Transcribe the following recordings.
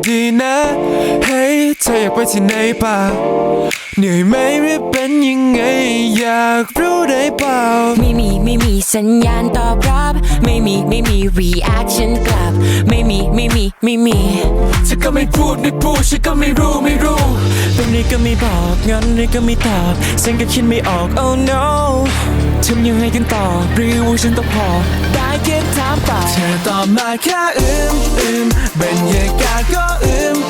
ดีนะเฮ้ยเธออยากไปที่ไหนป่ะเหนื่อยไหมหรือเป็นยังไงอยากรู้ได้เปล่าไม่มีสัญญาณตอบรับไม่มี reaction กลับไม่มีเธอก็ไม่พูดฉันก็ไม่รู้แบบนี้ก็ไม่บอกงั้นนี่ก็ไม่ตอบฉันก็คิดไม่ออก oh no ทำยังไงกันต่อหรือว่าฉันต้องพอได้แค่ถามไปเธอตอบมาแค่บรรยากาศก็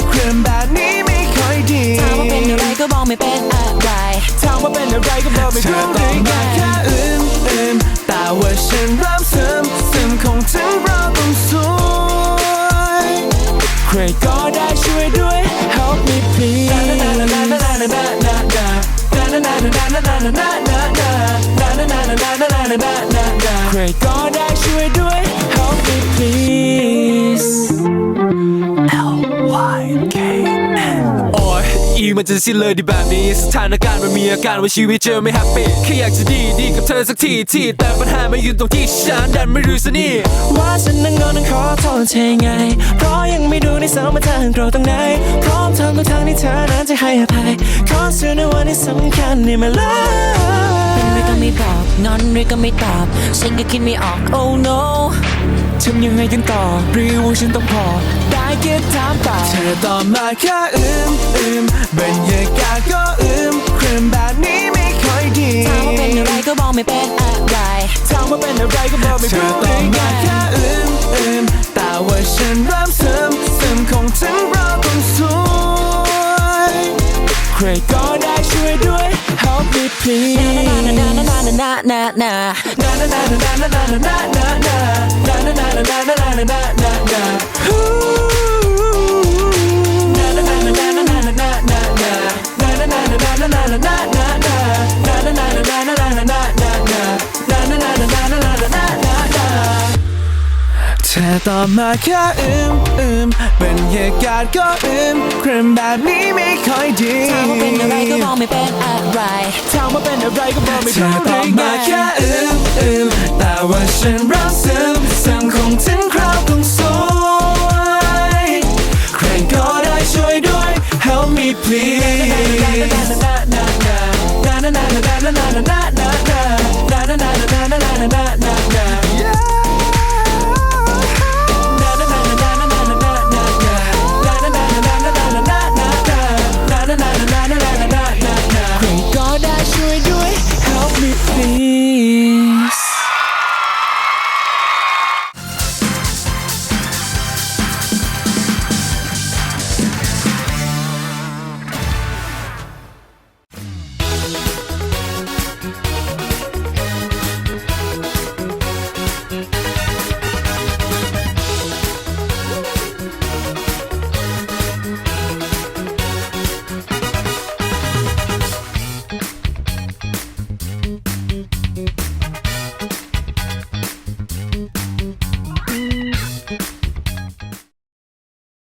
เคลื่อนแบบนี้ไม่ค่อยดีถามว่าเป็นอะไรก็บอกไม่เป็นอะไรถามว่าเป็นอะไรก็บอกไม่รู้เธอตอบมาแค่แต่ว่าฉันเริ่มซึมคงถึงเราต้องสวยใครก็ได้ช่วยด้วย help me please ใครก็ได้ช่วยด้วย help me please LYKN โอ้ยอีมันจะสิ้นเลยดีแบบนี้สถานการณ์มันมีอาการว่าชีวิตเจอไม่แฮปปี้แค่อยากจะดีกับเธอสักทีแต่ปัญหาไม่อยู่ตรงที่ฉันดันไม่รู้ซะนี่ว่าฉันนั้นงอนขอโทษเธอไงเพราะยังไม่ดูในสมรรถเราตรงไหนพร้อมทำทุกทางที่เธอนั้นจะให้อภัยขอเชื่อในวันที่สำคัญในมาแล้วเป็นไรก็ไม่บอกงอนไรก็ไม่ตอบฉันก็คิดไม่ออก oh no ทำยังไงกันต่อหรือว่าฉันต้องพอได้แค่ถามไปเธอตอบมาแค่บรรยากาศก็เคลื่อนแบบนี้ไม่ค่อยดีถามว่าเป็นอะไรก็บอกไม่เป็นอะไรถามว่าเป็นอะไรก็บอกไม่รู้เธอตอบมาแค่แต่ว่าฉันเริ่มซึมคงถึงเราต้องสวยใครก็ได้ช่วยด้วย help me please เธอตอบมาแค่บรรยากาศก็เคลื่อนแบบนี้ไม่ค่อยดีถามว่าเป็นอะไรก็บอกไม่เป็นอะไรถามว่าเป็นอะไรก็บอกไม่รู้เธอตอบมาแค่แต่ว่าฉันเริ่มซึมคงถึงคราวต้องสวยใครก็ได้ช่วยด้วย help me please